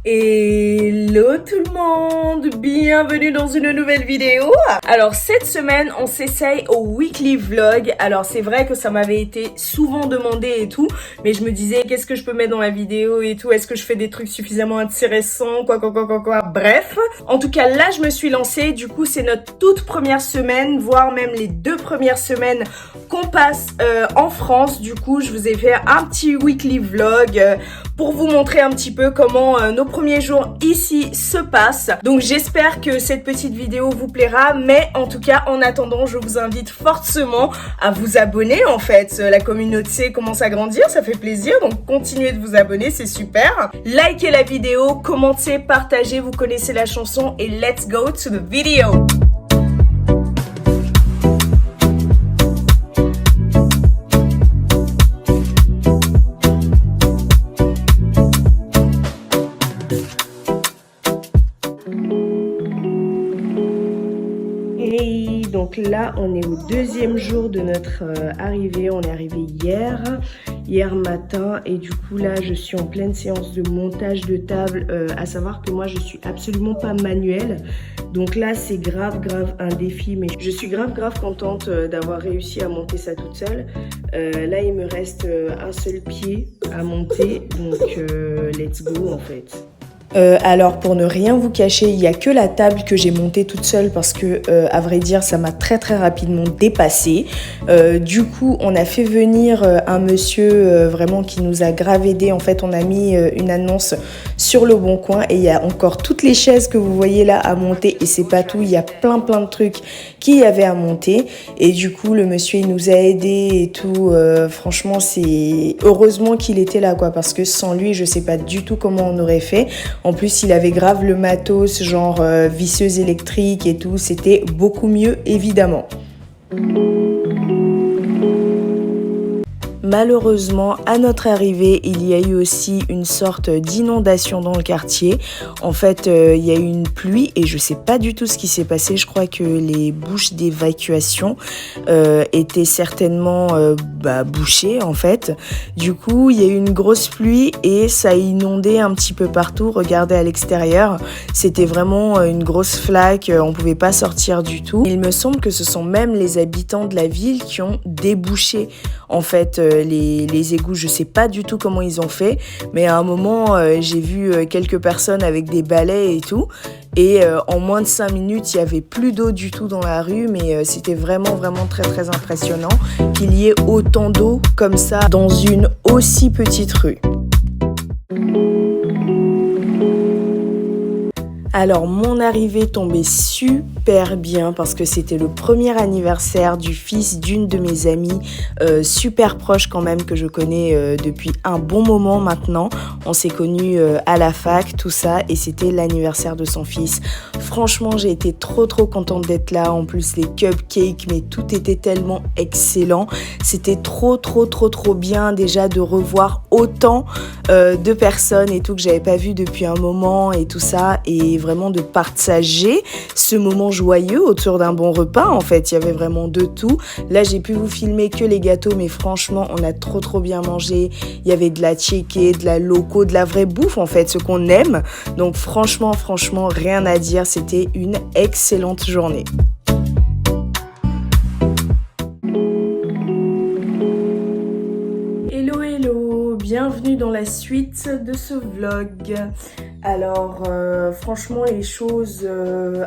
Hello tout le monde, bienvenue dans une nouvelle vidéo. Alors cette semaine on s'essaye au weekly vlog. Alors c'est vrai que ça m'avait été souvent demandé et tout, mais je me disais qu'est-ce que je peux mettre dans la vidéo et tout, est-ce que je fais des trucs suffisamment intéressants, quoi. Bref, en tout cas là je me suis lancée, du coup c'est notre toute première semaine, voire même les 2 premières semaines qu'on passe en France. Du coup je vous ai fait un petit weekly vlog pour vous montrer un petit peu comment nos premiers jours ici se passent. Donc j'espère que cette petite vidéo vous plaira, mais en tout cas en attendant je vous invite fortement à vous abonner. En fait la communauté commence à grandir, ça fait plaisir, donc continuez de vous abonner, c'est super. Likez la vidéo, commentez, partagez, vous connaissez la chanson et let's go to the video. Hey, donc là on est au 2e jour de notre arrivée. On est arrivé hier matin, et du coup là je suis en pleine séance de montage de table, à savoir que moi je suis absolument pas manuelle, donc là c'est grave un défi, mais je suis grave contente d'avoir réussi à monter ça toute seule. Là il me reste un seul pied à monter, donc let's go en fait. Alors pour ne rien vous cacher, il n'y a que la table que j'ai montée toute seule parce que à vrai dire ça m'a très rapidement dépassée. Du coup on a fait venir un monsieur vraiment qui nous a grave aidé. En fait on a mis une annonce sur Le Bon Coin et il y a encore toutes les chaises que vous voyez là à monter, et c'est pas tout, il y a plein de trucs qu'il y avait à monter, et du coup le monsieur il nous a aidés et tout. Franchement c'est heureusement qu'il était là quoi, parce que sans lui je sais pas du tout comment on aurait fait. En plus, il avait grave le matos, genre visseuse électrique et tout. C'était beaucoup mieux, évidemment. Malheureusement, à notre arrivée, il y a eu aussi une sorte d'inondation dans le quartier. En fait, il y a eu une pluie et je sais pas du tout ce qui s'est passé. Je crois que les bouches d'évacuation étaient certainement bouchées en fait. Du coup, il y a eu une grosse pluie et ça a inondé un petit peu partout. Regardez à l'extérieur, c'était vraiment une grosse flaque. On pouvait pas sortir du tout. Il me semble que ce sont même les habitants de la ville qui ont débouché en fait les égouts. Je sais pas du tout comment ils ont fait, mais à un moment j'ai vu quelques personnes avec des balais et tout, et en moins de 5 minutes il y avait plus d'eau du tout dans la rue, mais c'était vraiment très impressionnant qu'il y ait autant d'eau comme ça dans une aussi petite rue. Alors mon arrivée tombait super bien parce que c'était le premier anniversaire du fils d'une de mes amies super proche quand même, que je connais depuis un bon moment maintenant. On s'est connus à la fac, tout ça, et c'était l'anniversaire de son fils. Franchement j'ai été trop contente d'être là. En plus les cupcakes, mais tout était tellement excellent. C'était trop bien déjà de revoir autant de personnes et tout que j'avais pas vu depuis un moment et tout ça, et vraiment de partager ce moment joyeux autour d'un bon repas. En fait il y avait vraiment de tout. Là j'ai pu vous filmer que les gâteaux, mais franchement on a trop bien mangé. Il y avait de la tchéké, de la loco, de la vraie bouffe en fait, ce qu'on aime. Donc franchement rien à dire, c'était une excellente journée. Hello, bienvenue dans la suite de ce vlog. Alors franchement les choses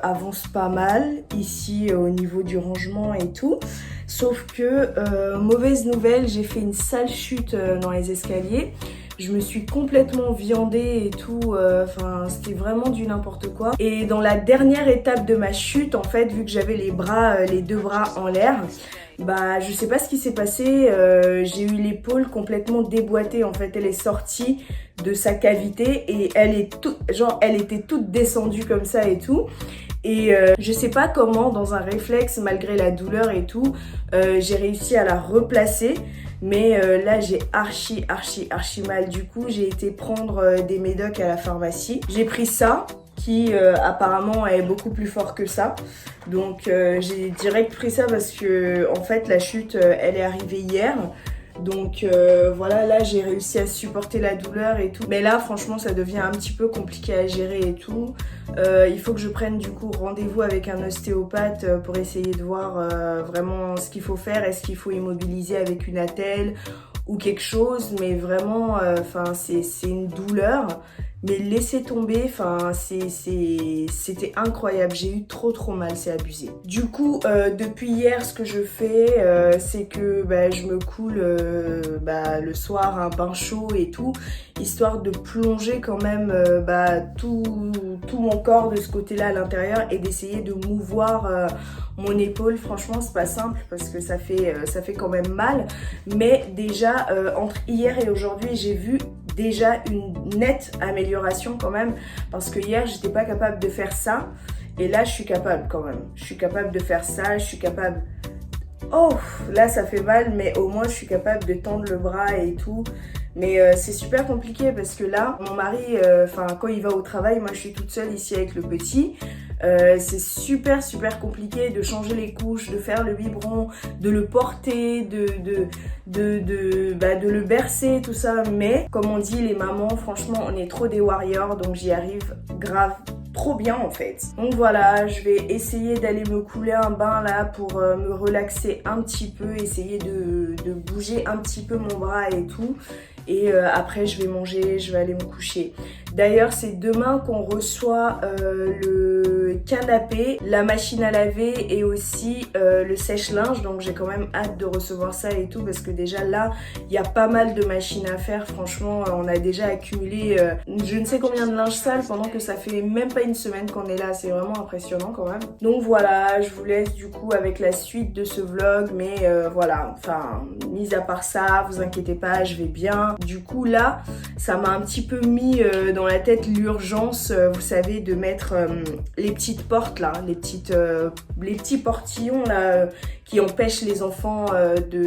avancent pas mal ici au niveau du rangement et tout, sauf que mauvaise nouvelle, j'ai fait une sale chute dans les escaliers. Je me suis complètement viandée et tout, c'était vraiment du n'importe quoi. Et dans la dernière étape de ma chute, en fait, vu que j'avais les 2 bras en l'air, je sais pas ce qui s'est passé, j'ai eu l'épaule complètement déboîtée. En fait, elle est sortie de sa cavité et elle était toute descendue comme ça et tout. Et je sais pas comment, dans un réflexe, malgré la douleur et tout, j'ai réussi à la replacer. Mais là j'ai archi mal. Du coup j'ai été prendre des médocs à la pharmacie. J'ai pris ça qui apparemment est beaucoup plus fort que ça. Donc j'ai direct pris ça parce que en fait la chute elle est arrivée hier. Donc voilà, là j'ai réussi à supporter la douleur et tout. Mais là franchement ça devient un petit peu compliqué à gérer et tout. Il faut que je prenne du coup rendez-vous avec un ostéopathe pour essayer de voir vraiment ce qu'il faut faire. Est-ce qu'il faut immobiliser avec une attelle ou quelque chose? Mais vraiment, c'est une douleur. Mais laisser tomber, c'était incroyable. J'ai eu trop mal, c'est abusé. Du coup, depuis hier, ce que je fais, c'est que je me coule le soir un bain chaud et tout, histoire de plonger quand même tout mon corps de ce côté-là à l'intérieur et d'essayer de mouvoir mon épaule. Franchement, c'est pas simple parce que ça fait quand même mal. Mais déjà, entre hier et aujourd'hui, j'ai vu déjà une nette amélioration quand même, parce que hier j'étais pas capable de faire ça et là je suis capable quand même. Je suis capable de faire ça, je suis capable... Oh, là ça fait mal, mais au moins je suis capable de tendre le bras et tout. Mais c'est super compliqué parce que là, mon mari, quand il va au travail, moi je suis toute seule ici avec le petit. C'est super compliqué de changer les couches, de faire le biberon, de le porter, de le bercer, tout ça. Mais comme on dit les mamans, franchement on est trop des warriors, donc j'y arrive grave trop bien en fait. Donc voilà, je vais essayer d'aller me couler un bain là pour me relaxer un petit peu, essayer de bouger un petit peu mon bras et tout. Et après je vais manger, je vais aller me coucher. D'ailleurs c'est demain qu'on reçoit le canapé, la machine à laver et aussi le sèche-linge. Donc j'ai quand même hâte de recevoir ça et tout, parce que déjà là il y a pas mal de machines à faire. Franchement on a déjà accumulé je ne sais combien de linge sale pendant que ça fait même pas une semaine qu'on est là. C'est vraiment impressionnant quand même. Donc voilà, je vous laisse du coup avec la suite de ce vlog. Mais voilà, mis à part ça, vous inquiétez pas, je vais bien. Du coup là, ça m'a un petit peu mis dans la tête l'urgence, vous savez, de mettre les petites portes là, les petits portillons là qui empêchent les enfants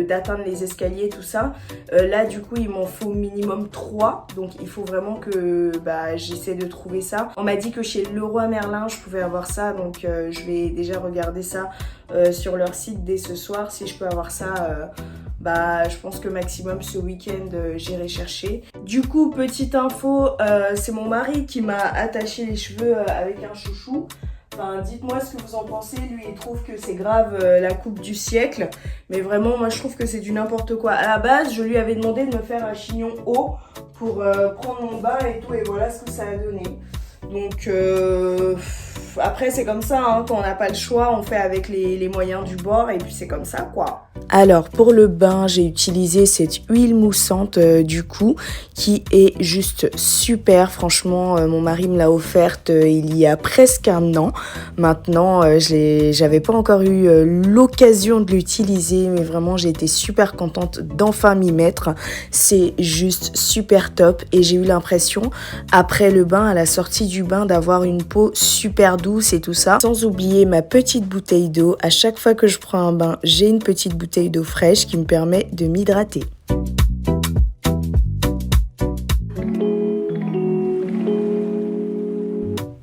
d'atteindre les escaliers, tout ça. Là du coup il m'en faut minimum 3, donc il faut vraiment que j'essaie de trouver ça. On m'a dit que chez Leroy Merlin je pouvais avoir ça, donc je vais déjà regarder ça sur leur site dès ce soir, si je peux avoir ça. Je pense que maximum ce week-end j'irai chercher. Du coup, petite info, c'est mon mari qui m'a attaché les cheveux avec un chouchou. Dites-moi ce que vous en pensez. Lui il trouve que c'est grave la coupe du siècle, mais vraiment moi je trouve que c'est du n'importe quoi. À la base je lui avais demandé de me faire un chignon haut pour prendre mon bain et tout, et voilà ce que ça a donné. Donc après c'est comme ça, hein, quand on n'a pas le choix on fait avec les moyens du bord, et puis c'est comme ça quoi. Alors pour le bain j'ai utilisé cette huile moussante du coup qui est juste super. Franchement mon mari me l'a offerte il y a presque un an maintenant. J'avais pas encore eu l'occasion de l'utiliser, mais vraiment j'ai été super contente d'enfin m'y mettre. C'est juste super top, et j'ai eu l'impression après le bain, à la sortie du bain, d'avoir une peau super douce et tout ça. Sans oublier ma petite bouteille d'eau. À chaque fois que je prends un bain, j'ai une petite bouteille d'eau fraîche qui me permet de m'hydrater.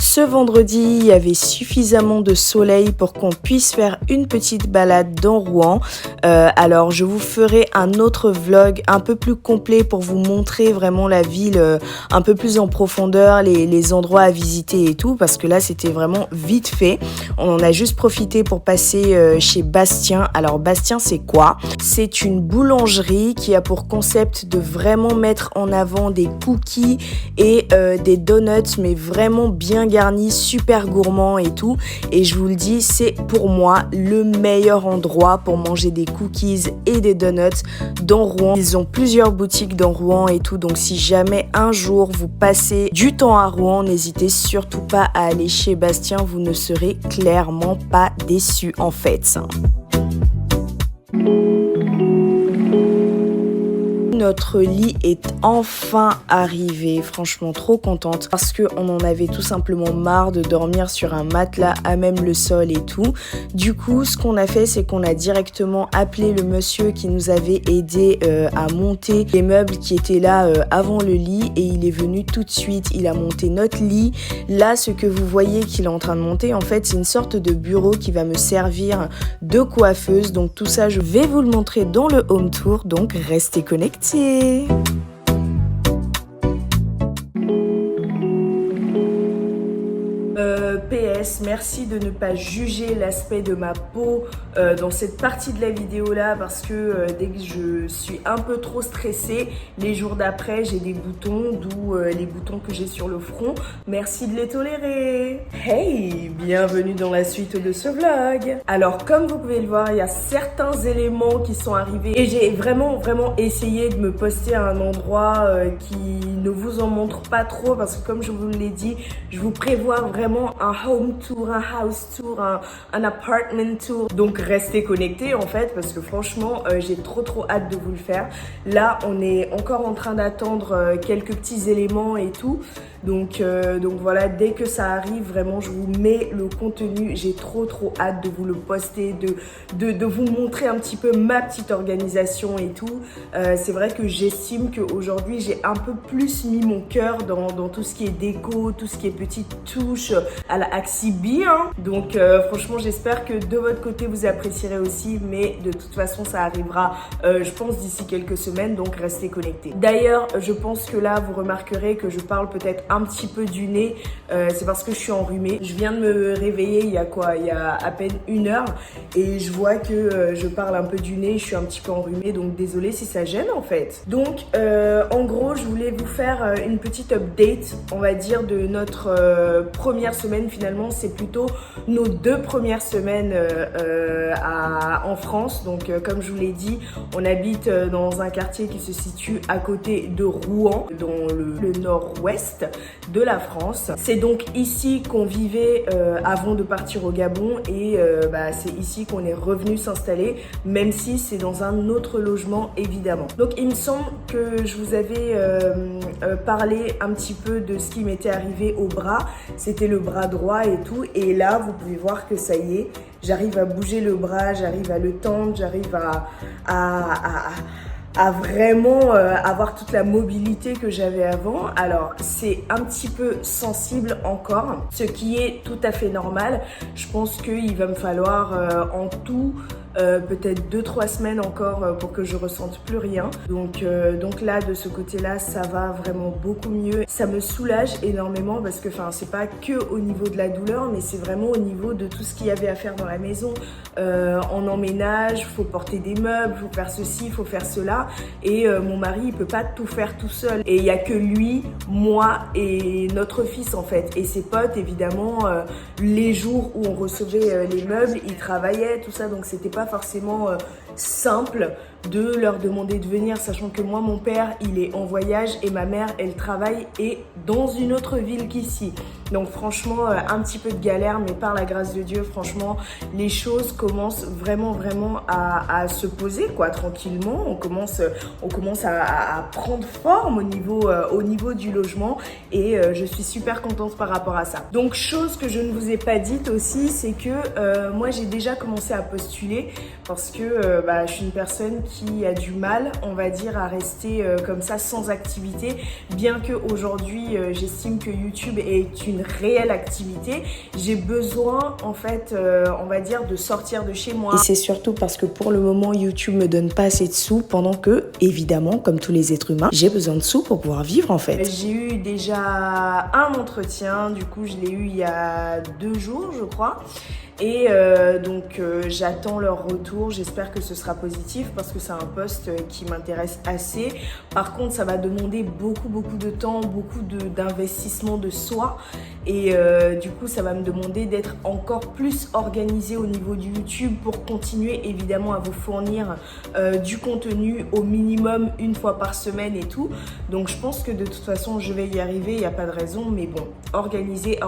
Ce vendredi, il y avait suffisamment de soleil pour qu'on puisse faire une petite balade dans Rouen. Alors, je vous ferai un autre vlog un peu plus complet pour vous montrer vraiment la ville un peu plus en profondeur, les endroits à visiter et tout, parce que là, c'était vraiment vite fait. On en a juste profité pour passer chez Bastien. Alors, Bastien, c'est quoi? C'est une boulangerie qui a pour concept de vraiment mettre en avant des cookies et des donuts, mais vraiment bien garnis, super gourmand et tout. Et je vous le dis, c'est pour moi le meilleur endroit pour manger des cookies et des donuts dans Rouen. Ils ont plusieurs boutiques dans Rouen et tout, donc si jamais un jour vous passez du temps à Rouen, n'hésitez surtout pas à aller chez Bastien, vous ne serez clairement pas déçus en fait. notre lit est enfin arrivé. Franchement, trop contente parce qu'on en avait tout simplement marre de dormir sur un matelas à même le sol et tout. Du coup, ce qu'on a fait, c'est qu'on a directement appelé le monsieur qui nous avait aidé à monter les meubles qui étaient là avant le lit et il est venu tout de suite. Il a monté notre lit. Là, ce que vous voyez qu'il est en train de monter, en fait, c'est une sorte de bureau qui va me servir de coiffeuse. Donc tout ça, je vais vous le montrer dans le home tour. Donc restez connectés. PS, merci de ne pas juger l'aspect de ma peau dans cette partie de la vidéo là parce que dès que je suis un peu trop stressée, les jours d'après j'ai des boutons, d'où les boutons que j'ai sur le front. Merci de les tolérer. Hey, bienvenue dans la suite de ce vlog. Alors comme vous pouvez le voir, il y a certains éléments qui sont arrivés et j'ai vraiment essayé de me poster à un endroit qui ne vous en montre pas trop parce que comme je vous l'ai dit, je vous prévois vraiment un home tour, un house tour, un apartment tour. Donc restez connectés en fait parce que franchement j'ai trop hâte de vous le faire. Là on est encore en train d'attendre quelques petits éléments et tout. Donc voilà, dès que ça arrive, vraiment je vous mets le contenu. J'ai trop hâte de vous le poster, de vous montrer un petit peu ma petite organisation et tout. C'est vrai que j'estime qu'aujourd'hui j'ai un peu plus mis mon cœur dans tout ce qui est déco, tout ce qui est petites touches à la Axibi, hein. Donc franchement j'espère que de votre côté vous apprécierez aussi, mais de toute façon ça arrivera je pense d'ici quelques semaines, donc restez connectés. D'ailleurs je pense que là vous remarquerez que je parle peut-être un petit peu du nez, c'est parce que je suis enrhumée. Je viens de me réveiller il y a à peine 1 heure et je vois que je parle un peu du nez, je suis un petit peu enrhumée, donc désolée si ça gêne en fait. Donc en gros je voulais vous faire une petite update, on va dire, de notre première semaine. Finalement c'est plutôt nos 2 premières semaines en France. Donc comme je vous l'ai dit, on habite dans un quartier qui se situe à côté de Rouen, dans le nord-ouest de la France. C'est donc ici qu'on vivait avant de partir au Gabon et c'est ici qu'on est revenu s'installer, même si c'est dans un autre logement évidemment. Donc il me semble que je vous avais parlé un petit peu de ce qui m'était arrivé au bras. C'était le bras droit et tout, et là vous pouvez voir que ça y est, j'arrive à bouger le bras, j'arrive à le tendre, j'arrive à vraiment avoir toute la mobilité que j'avais avant. Alors c'est un petit peu sensible encore, ce qui est tout à fait normal. Je pense qu'il va me falloir en tout peut-être 2-3 semaines encore pour que je ressente plus rien. Donc là de ce côté-là ça va vraiment beaucoup mieux. Ça me soulage énormément parce que c'est pas que au niveau de la douleur, mais c'est vraiment au niveau de tout ce qu'il y avait à faire dans la maison. On emménage, faut porter des meubles, faut faire ceci, faut faire cela, et mon mari il peut pas tout faire tout seul, et il y a que lui, moi et notre fils en fait, et ses potes évidemment. Les jours où on recevait les meubles, ils travaillaient tout ça, donc c'était pas forcément simple de leur demander de venir, sachant que moi mon père il est en voyage et ma mère elle travaille et dans une autre ville qu'ici. Donc franchement un petit peu de galère, mais par la grâce de Dieu franchement les choses commencent vraiment à se poser quoi, tranquillement. On commence à prendre forme au niveau du logement, et je suis super contente par rapport à ça. Donc chose que je ne vous ai pas dite aussi, c'est que moi j'ai déjà commencé à postuler parce que je suis une personne qui a du mal, on va dire, à rester comme ça sans activité, bien que aujourd'hui j'estime que YouTube est une réelle activité. J'ai besoin en fait on va dire de sortir de chez moi, et c'est surtout parce que pour le moment YouTube me donne pas assez de sous, pendant que évidemment comme tous les êtres humains j'ai besoin de sous pour pouvoir vivre en fait. J'ai eu déjà un entretien, du coup je l'ai eu il y a 2 jours je crois. Et donc j'attends leur retour, j'espère que ce sera positif parce que c'est un poste qui m'intéresse assez. Par contre ça va demander beaucoup de temps, beaucoup d'investissement de soi, et du coup ça va me demander d'être encore plus organisée au niveau du YouTube pour continuer évidemment à vous fournir du contenu au minimum une fois par semaine et tout. Donc je pense que de toute façon je vais y arriver, il n'y a pas de raison, mais bon, organiser,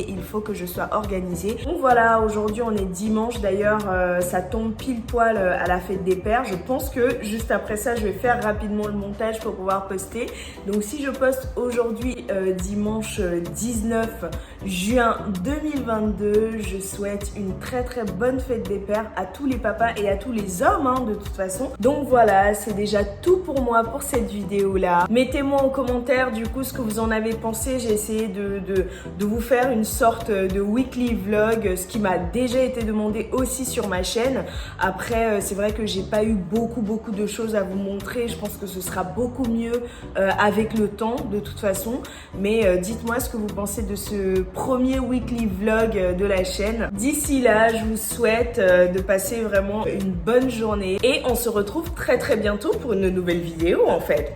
il faut que je sois organisée. Donc voilà, aujourd'hui on est dimanche, d'ailleurs ça tombe pile poil à la fête des pères. Je pense que juste après ça je vais faire rapidement le montage pour pouvoir poster. Donc si je poste aujourd'hui dimanche 19 juin 2022, je souhaite une très bonne fête des pères à tous les papas et à tous les hommes de toute façon. Donc voilà, c'est déjà tout pour moi pour cette vidéo là. Mettez-moi en commentaire du coup ce que vous en avez pensé. J'ai essayé de vous faire une sorte de weekly vlog, ce qui m'a déjà été demandé aussi sur ma chaîne. Après c'est vrai que j'ai pas eu beaucoup de choses à vous montrer. Je pense que ce sera beaucoup mieux avec le temps de toute façon. Mais dites-moi ce que vous pensez de ce premier weekly vlog de la chaîne. D'ici là, je vous souhaite de passer vraiment une bonne journée et on se retrouve très bientôt pour une nouvelle vidéo en fait.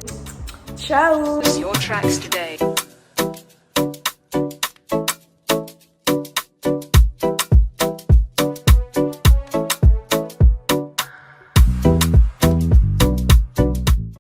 Ciao!